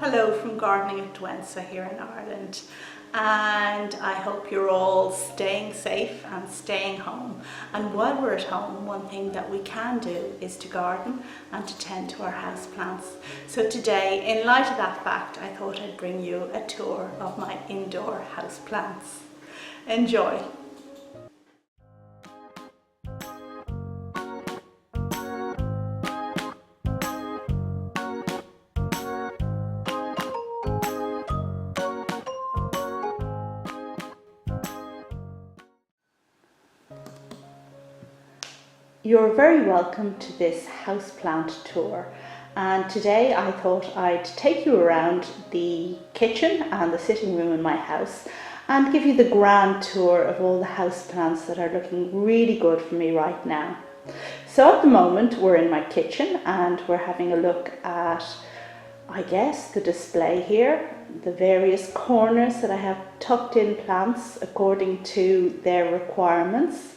Hello from Gardening at Dwensa here in Ireland, and I hope you're all staying safe and staying home. And while we're at home, one thing that we can do is to garden and to tend to our houseplants. So today, in light of that fact, I thought I'd bring you a tour of my indoor houseplants. Enjoy! You're very welcome to this houseplant tour, and today I thought I'd take you around the kitchen and the sitting room in my house and give you the grand tour of all the houseplants that are looking really good for me right now. So at the moment we're in my kitchen and we're having a look at, I guess, the display here, the various corners that I have tucked in plants according to their requirements.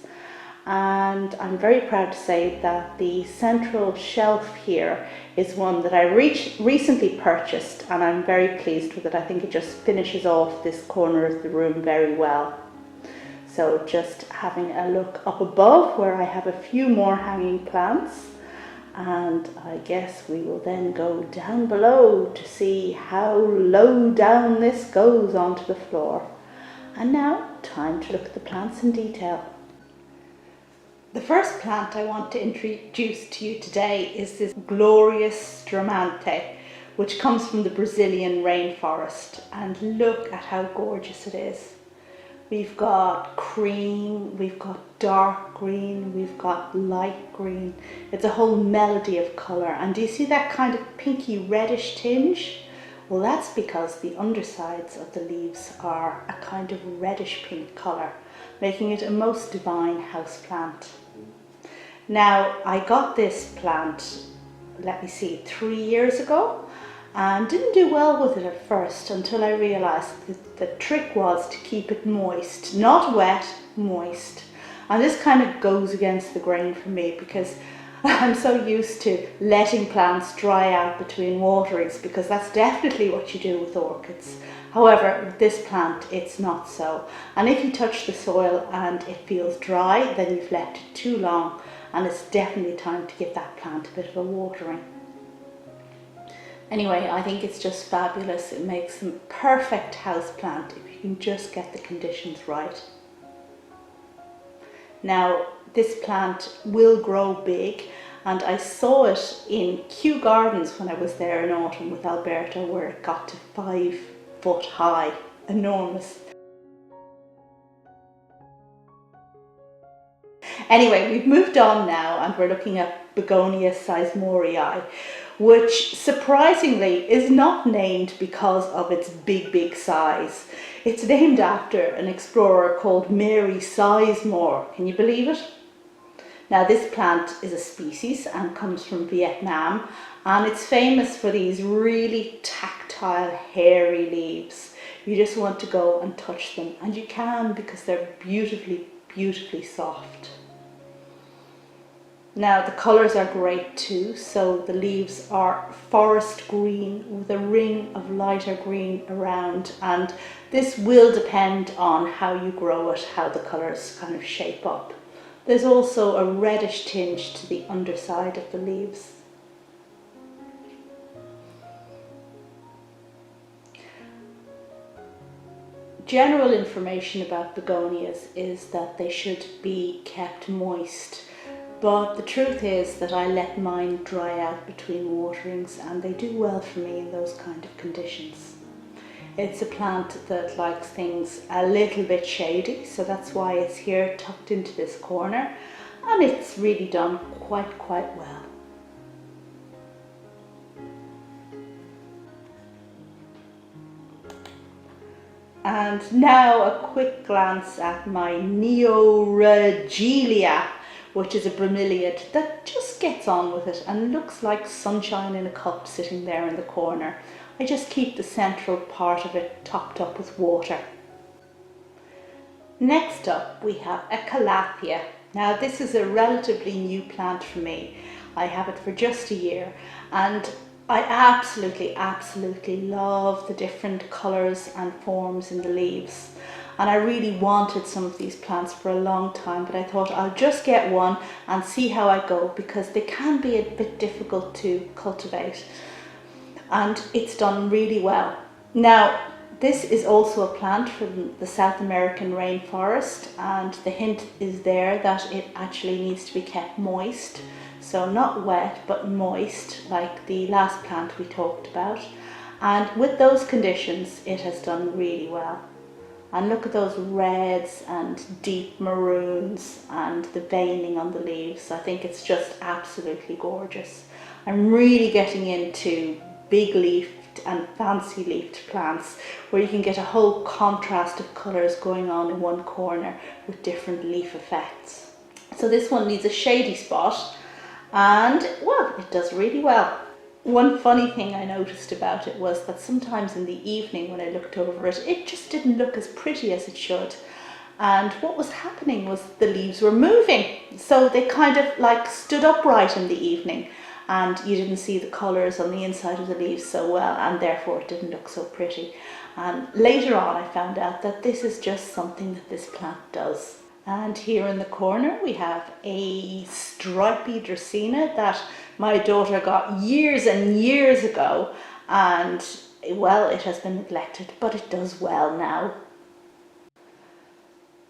And I'm very proud to say that the central shelf here is one that I recently purchased, and I'm very pleased with it. I think it just finishes off this corner of the room very well. So just having a look up above where I have a few more hanging plants, and I guess we will then go down below to see how low down this goes onto the floor. And now, time to look at the plants in detail. The first plant I want to introduce to you today is this glorious Stromanthe, which comes from the Brazilian rainforest, and look at how gorgeous it is. We've got cream, we've got dark green, we've got light green. It's a whole melody of colour, and do you see that kind of pinky reddish tinge? Well, that's because the undersides of the leaves are a kind of reddish pink colour, making it a most divine house plant. Now, I got this plant, 3 years ago, and didn't do well with it at first until I realised that the trick was to keep it moist, not wet, moist. And this kind of goes against the grain for me because I'm so used to letting plants dry out between waterings, because that's definitely what you do with orchids. However, with this plant, it's not so. And if you touch the soil and it feels dry, then you've left it too long, and it's definitely time to give that plant a bit of a watering. Anyway, I think it's just fabulous. It makes a perfect house plant if you can just get the conditions right. Now, this plant will grow big, and I saw it in Kew Gardens when I was there in autumn with Alberto, where it got to 5 foot high, enormous. Anyway, we've moved on now and we're looking at Begonia sizemoreae, which surprisingly is not named because of its big size. It's named after an explorer called Mary Sizemore. Can you believe it? Now, this plant is a species and comes from Vietnam, and it's famous for these really tactile, hairy leaves. You just want to go and touch them, and you can, because they're beautifully soft. Now, the colours are great too. So the leaves are forest green with a ring of lighter green around, and this will depend on how you grow it, how the colours kind of shape up. There's also a reddish tinge to the underside of the leaves. General information about begonias is that they should be kept moist, but the truth is that I let mine dry out between waterings, and they do well for me in those kind of conditions. It's a plant that likes things a little bit shady, so that's why it's here tucked into this corner, and it's really done quite well. And now a quick glance at my Neoregelia, which is a bromeliad that just gets on with it and looks like sunshine in a cup sitting there in the corner. I just keep the central part of it topped up with water. Next up we have a Calathea. Now, this is a relatively new plant for me. I have it for just a year, and I absolutely love the different colours and forms in the leaves. And I really wanted some of these plants for a long time, but I thought I'll just get one and see how I go, because they can be a bit difficult to cultivate. And it's done really well. Now, this is also a plant from the South American rainforest, and the hint is there that it actually needs to be kept moist. So not wet, but moist, like the last plant we talked about. And with those conditions, it has done really well. And look at those reds and deep maroons and the veining on the leaves. I think it's just absolutely gorgeous. I'm really getting into big leafed and fancy leafed plants where you can get a whole contrast of colours going on in one corner with different leaf effects. So this one needs a shady spot, and well, it does really well. One funny thing I noticed about it was that sometimes in the evening when I looked over it, it just didn't look as pretty as it should. And what was happening was the leaves were moving. So they kind of like stood upright in the evening, and you didn't see the colours on the inside of the leaves so well, and therefore it didn't look so pretty. And later on I found out that this is just something that this plant does. And here in the corner we have a stripy Dracaena that my daughter got years and years ago, and well, it has been neglected, but it does well now.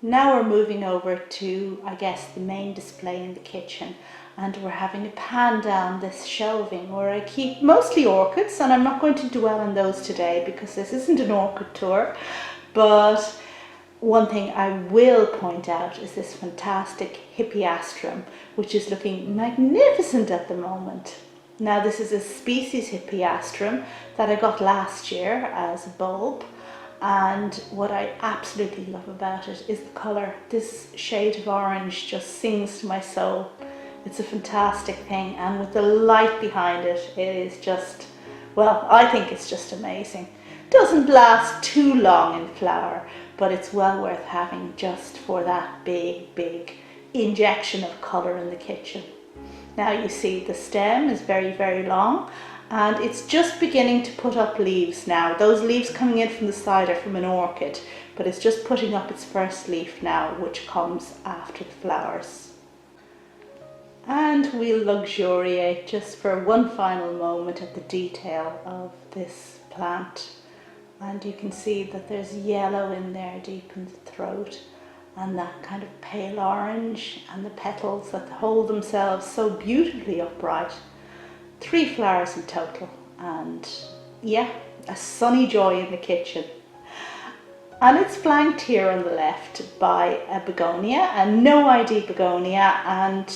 Now we're moving over to, I guess, the main display in the kitchen, and we're having a pan down this shelving where I keep mostly orchids, and I'm not going to dwell on those today because this isn't an orchid tour, but one thing I will point out is this fantastic Hippie Astrum, which is looking magnificent at the moment. Now this is a species Hippie Astrum that I got last year as a bulb, and what I absolutely love about it is the colour. This shade of orange just sings to my soul. It's a fantastic thing, and with the light behind it, it is just, well, I think it's just amazing. Doesn't last too long in flower, but it's well worth having just for that big injection of colour in the kitchen. Now you see the stem is very long, and it's just beginning to put up leaves now. Those leaves coming in from the side are from an orchid, but it's just putting up its first leaf now, which comes after the flowers. And we'll luxuriate just for one final moment at the detail of this plant. And you can see that there's yellow in there deep in the throat, and that kind of pale orange, and the petals that hold themselves so beautifully upright. 3 flowers in total, and yeah, a sunny joy in the kitchen. And it's flanked here on the left by a begonia, a no ID begonia, and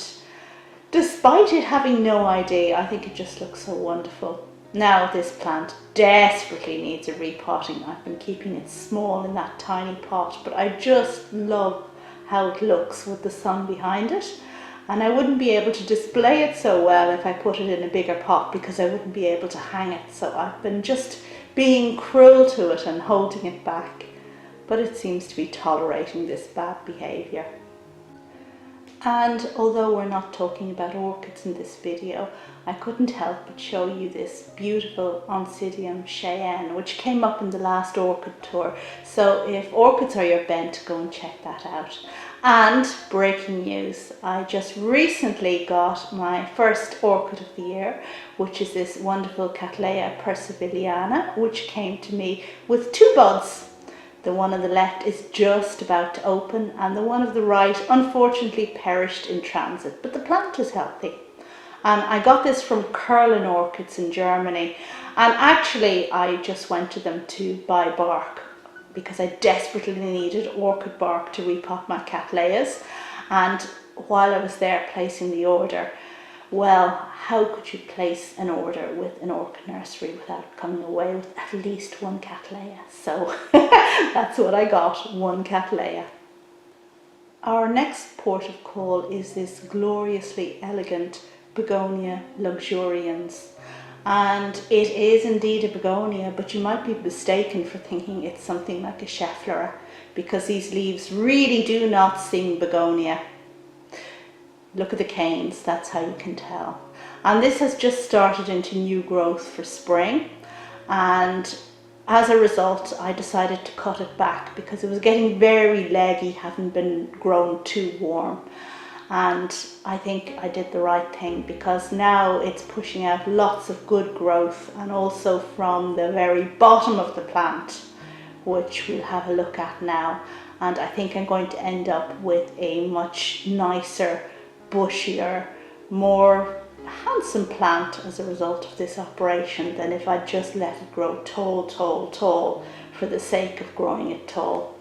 despite it having no ID, I think it just looks so wonderful. Now this plant desperately needs a repotting. I've been keeping it small in that tiny pot, but I just love how it looks with the sun behind it. And I wouldn't be able to display it so well if I put it in a bigger pot, because I wouldn't be able to hang it. So I've been just being cruel to it and holding it back. But it seems to be tolerating this bad behaviour. And although we're not talking about orchids in this video, I couldn't help but show you this beautiful Oncidium Shayin, which came up in the last orchid tour. So if orchids are your bent, go and check that out. And breaking news, I just recently got my first orchid of the year, which is this wonderful Cattleya percivaliana, which came to me with 2 buds. The one on the left is just about to open, and the one on the right unfortunately perished in transit, but the plant is healthy. And I got this from Curlin Orchids in Germany, and actually I just went to them to buy bark because I desperately needed orchid bark to repot my Cattleyas. And while I was there placing the order, well, how could you place an order with an orchid nursery without coming away with at least 1 Cattleya? So that's what I got, 1 Cattleya. Our next port of call is this gloriously elegant Begonia Luxuriance. And it is indeed a begonia, but you might be mistaken for thinking it's something like a Schefflera, because these leaves really do not sing begonia. Look at the canes, that's how you can tell. and this has just started into new growth for spring, and as a result I decided to cut it back because it was getting very leggy, having been grown too warm. And I think I did the right thing, because now it's pushing out lots of good growth, and also from the very bottom of the plant, which we'll have a look at now. And I think I'm going to end up with a much nicer, bushier, more handsome plant as a result of this operation than if I'd just let it grow tall, tall, tall for the sake of growing it tall.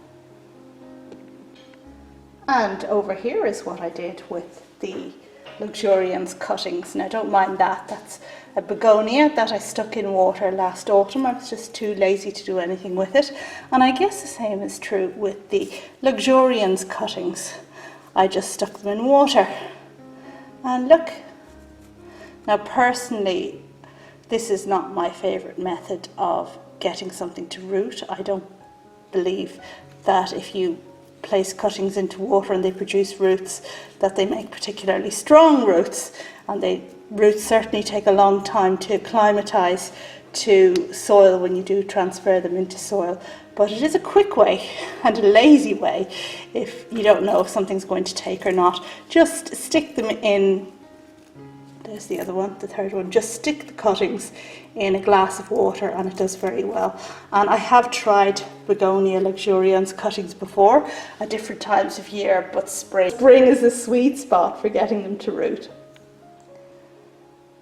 And over here is what I did with the luxurians cuttings. Now don't mind that, that's a begonia that I stuck in water last autumn. I was just too lazy to do anything with it. And I guess the same is true with the luxurians cuttings. I just stuck them in water. And look. Now personally, this is not my favourite method of getting something to root. I don't believe that if you place cuttings into water and they produce roots, that they make particularly strong roots, and roots certainly take a long time to acclimatise to soil when you do transfer them into soil. But it is a quick way and a lazy way if you don't know if something's going to take or not. Just stick them in, there's the other one, the third one, just stick the cuttings in a glass of water and it does very well. And I have tried Begonia Luxuriance cuttings before at different times of year, but spring is a sweet spot for getting them to root.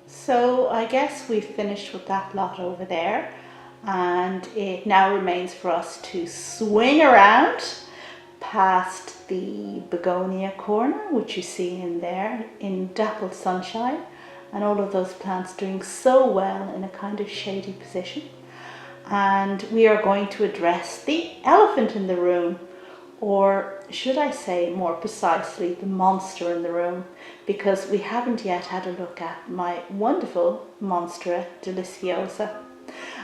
So I guess we've finished with that lot over there, and it now remains for us to swing around past the begonia corner, which you see in there in dappled sunshine, and all of those plants doing so well in a kind of shady position. And we are going to address the elephant in the room, or should I say more precisely the monster in the room, because we haven't yet had a look at my wonderful Monstera deliciosa.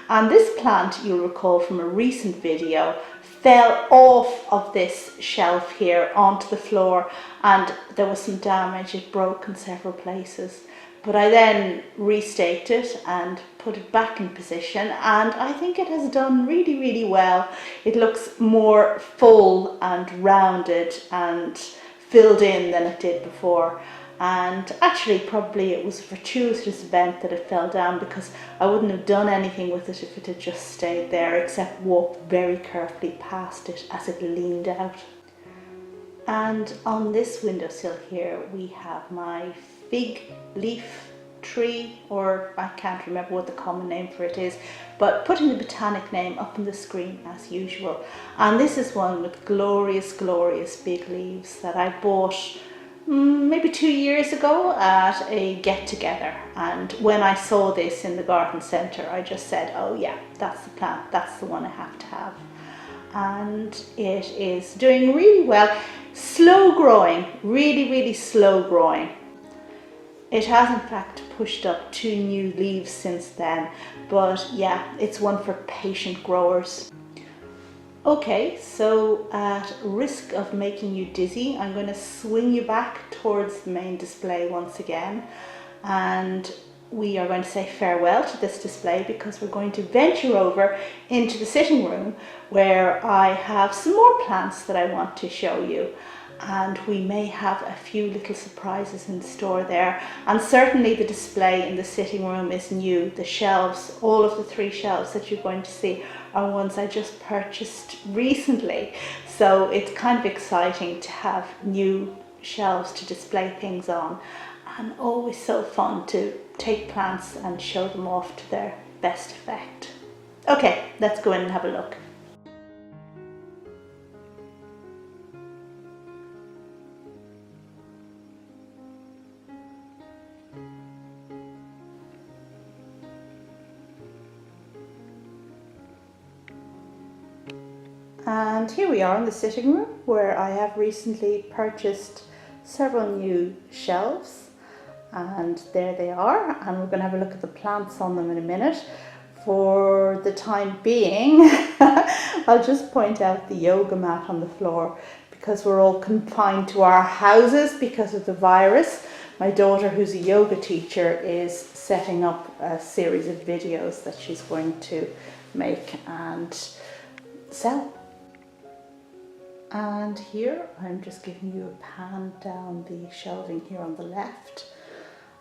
And this plant, you'll recall from a recent video, fell off of this shelf here onto the floor, and there was some damage. It broke in several places. But I then restaked it and put it back in position, and I think it has done really, really well. It looks more full and rounded and filled in than it did before. And actually probably it was a fortuitous event that it fell down, because I wouldn't have done anything with it if it had just stayed there, except walk very carefully past it as it leaned out. And on this windowsill here we have my fig leaf tree, or I can't remember what the common name for it is, but putting the botanic name up on the screen as usual. And this is one with glorious, glorious big leaves that I bought maybe 2 years ago at a get-together, and when I saw this in the garden centre I just said, oh yeah, that's the plant, that's the one I have to have. And it is doing really well, slow growing, really, really slow growing. It has in fact pushed up 2 new leaves since then, but yeah, it's one for patient growers. Okay, so at risk of making you dizzy, I'm going to swing you back towards the main display once again, and we are going to say farewell to this display because we're going to venture over into the sitting room where I have some more plants that I want to show you. And we may have a few little surprises in store there. And certainly the display in the sitting room is new. The shelves, all of the 3 shelves that you're going to see are ones I just purchased recently. So it's kind of exciting to have new shelves to display things on, and always so fun to take plants and show them off to their best effect. Okay, let's go in and have a look. And here we are in the sitting room where I have recently purchased several new shelves, and there they are, and we're going to have a look at the plants on them in a minute. For the time being, I'll just point out the yoga mat on the floor because we're all confined to our houses because of the virus. my daughter, who's a yoga teacher, is setting up a series of videos that she's going to make and sell. And here I'm just giving you a pan down the shelving here on the left.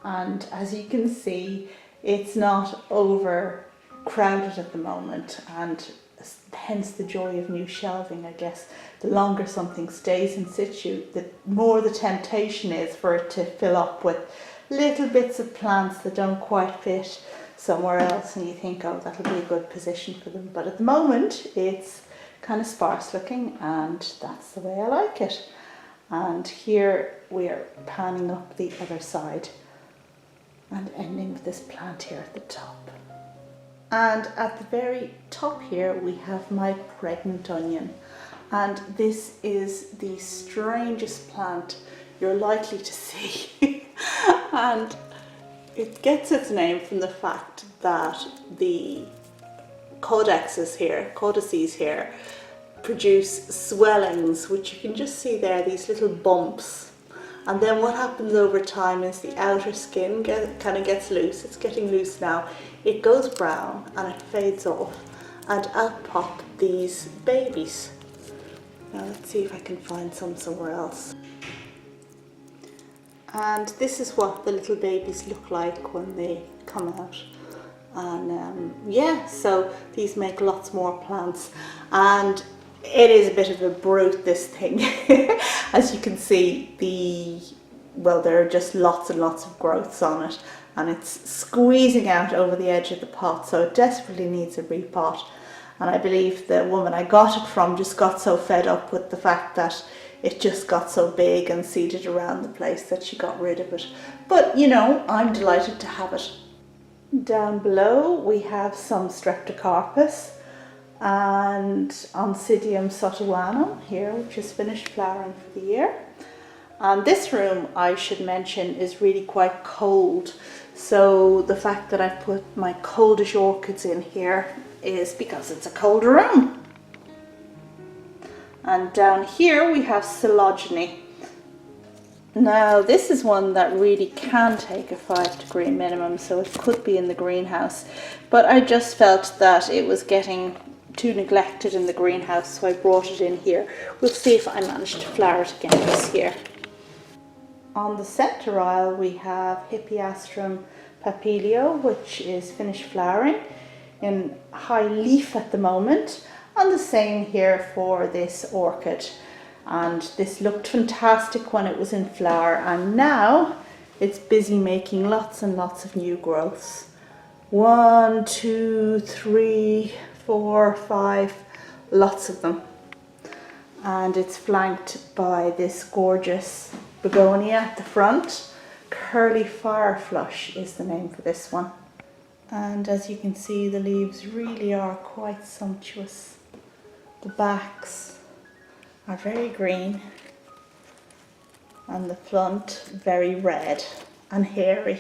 And as you can see, it's not overcrowded at the moment, and hence the joy of new shelving, I guess. The longer something stays in situ, the more the temptation is for it to fill up with little bits of plants that don't quite fit somewhere else, and you think, oh, that'll be a good position for them. But at the moment, it's kind of sparse looking, and that's the way I like it. And here we are panning up the other side and ending with this plant here at the top. And at the very top here we have my pregnant onion, and this is the strangest plant you're likely to see. And it gets its name from the fact that the codices here produce swellings, which you can just see there, these little bumps. And then what happens over time is the outer skin kind of gets loose. It's getting loose now. It goes brown and it fades off, and out pop these babies. Now let's see if I can find some somewhere else. And this is what the little babies look like when they come out. And yeah, so these make lots more plants, and it is a bit of a brute, this thing. As you can see, there are just lots and lots of growths on it, and it's squeezing out over the edge of the pot, so it desperately needs a repot. And I believe the woman I got it from just got so fed up with the fact that it just got so big and seeded around the place that she got rid of it. But you know, I'm delighted to have it. Down below we have some Streptocarpus and Oncidium sotoanum here, which is finished flowering for the year. And this room, I should mention, is really quite cold, so the fact that I've put my coldish orchids in here is because it's a colder room. And down here we have Coelogyne. Now this is one that really can take a 5-degree minimum, so it could be in the greenhouse, but I just felt that it was getting too neglected in the greenhouse, so I brought it in here. We'll see if I manage to flower it again this year. On the centre aisle we have Hippie Astrum papilio, which is finished flowering in high leaf at the moment, and the same here for this orchid. And this looked fantastic when it was in flower, and now it's busy making lots and lots of new growths. 1, 2, 3, 4, 5, lots of them. And it's flanked by this gorgeous begonia at the front. Curly Fire Flush is the name for this one. And as you can see, the leaves really are quite sumptuous. The backs are very green and the front very red and hairy,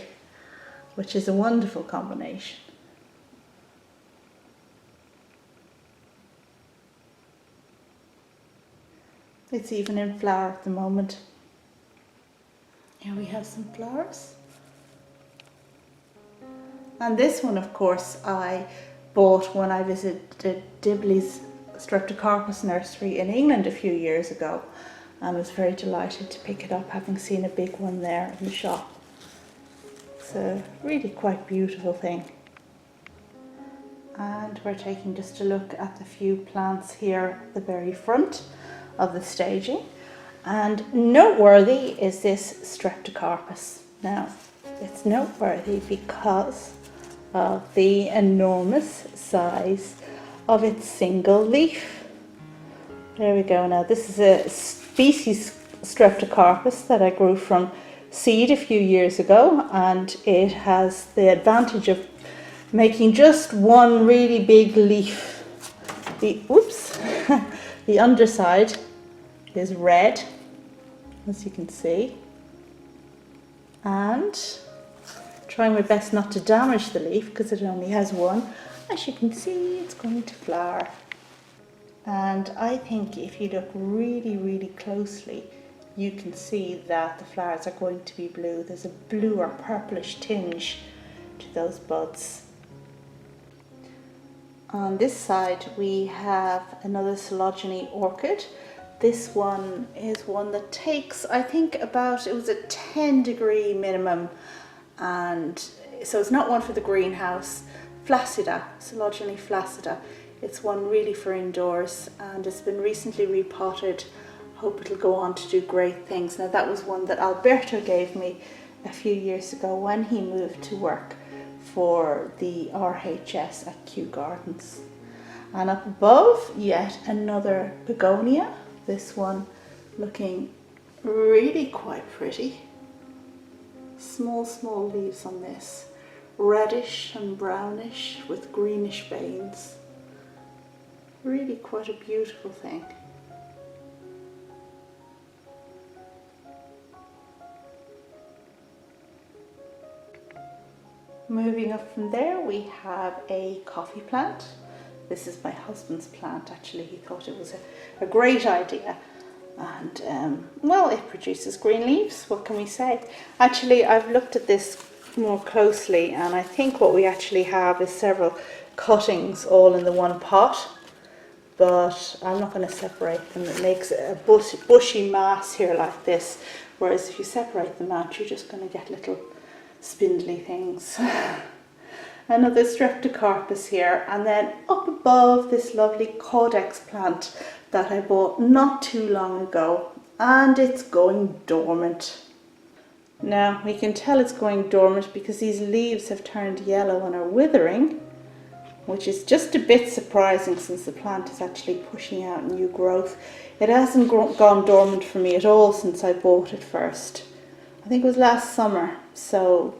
which is a wonderful combination. It's even in flower at the moment. Here we have some flowers. And this one, of course, I bought when I visited Dibley's Streptocarpus nursery in England a few years ago. I was very delighted to pick it up, having seen a big one there in the shop. It's a really quite beautiful thing. And we're taking just a look at the few plants here at the very front of the staging. And noteworthy is this Streptocarpus. Now, it's noteworthy because of the enormous size of its single leaf. There we go. Now, this is a species Streptocarpus that I grew from seed a few years ago, and it has the advantage of making just one really big leaf. The underside is red, as you can see, and trying my best not to damage the leaf because it only has one. As you can see, it's going to flower, and I think if you look really closely, you can see that the flowers are going to be blue. There's a blue or purplish tinge to those buds. On this side we have another Coelogyne orchid. This one is one that takes, I think, about, it was a 10-degree minimum, and so it's not one for the greenhouse. Flaccida, Coelogyne flaccida. It's one really for indoors, and it's been recently repotted. Hope it'll go on to do great things. Now that was one that Alberto gave me a few years ago when he moved to work for the RHS at Kew Gardens. And up above, yet another begonia. This one looking really quite pretty. Small leaves on this. Reddish and brownish with greenish veins. Really quite a beautiful thing. Moving up from there, we have a coffee plant. This is my husband's plant, actually. He thought it was a great idea. And, well, it produces green leaves. What can we say? Actually, I've looked at this more closely, and I think what we actually have is several cuttings all in the one pot. But I'm not going to separate them. It makes a bushy mass here like this. Whereas if you separate them out, you're just going to get little spindly things. Another Streptocarpus here, and then up above this lovely Codex plant that I bought not too long ago, and it's going dormant. Now we can tell it's going dormant because these leaves have turned yellow and are withering, which is just a bit surprising since the plant is actually pushing out new growth. It hasn't gone dormant for me at all since I bought it first. I think it was last summer, so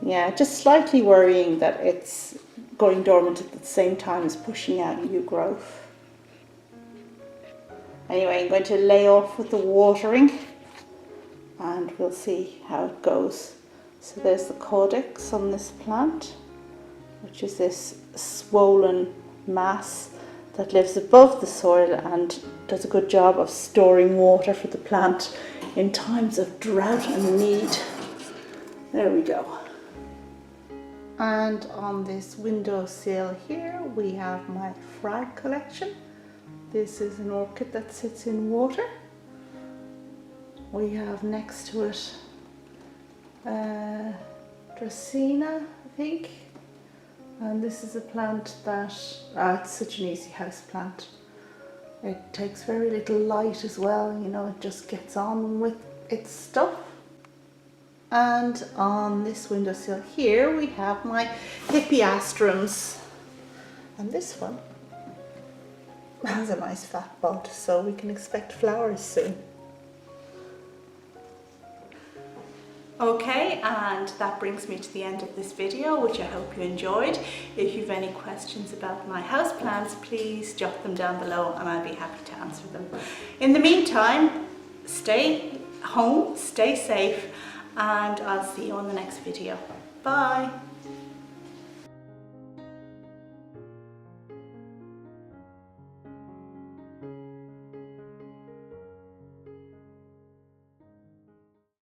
yeah, just slightly worrying that it's going dormant at the same time as pushing out new growth. Anyway, I'm going to lay off with the watering and we'll see how it goes. So there's the Codex on this plant, which is this swollen mass that lives above the soil and does a good job of storing water for the plant in times of drought and need. There we go. And on this windowsill here we have my frag collection. This is an orchid that sits in water. We have next to it Dracaena, I think. And this is a plant that, it's such an easy house plant. It takes very little light as well, you know, it just gets on with its stuff. And on this windowsill here we have my Hippie Astrums, and this one has a nice fat bud, so we can expect flowers soon. Okay, and that brings me to the end of this video, which I hope you enjoyed. If you've any questions about my houseplants, please jot them down below and I'll be happy to answer them. In the meantime, stay home, stay safe, and I'll see you on the next video. Bye!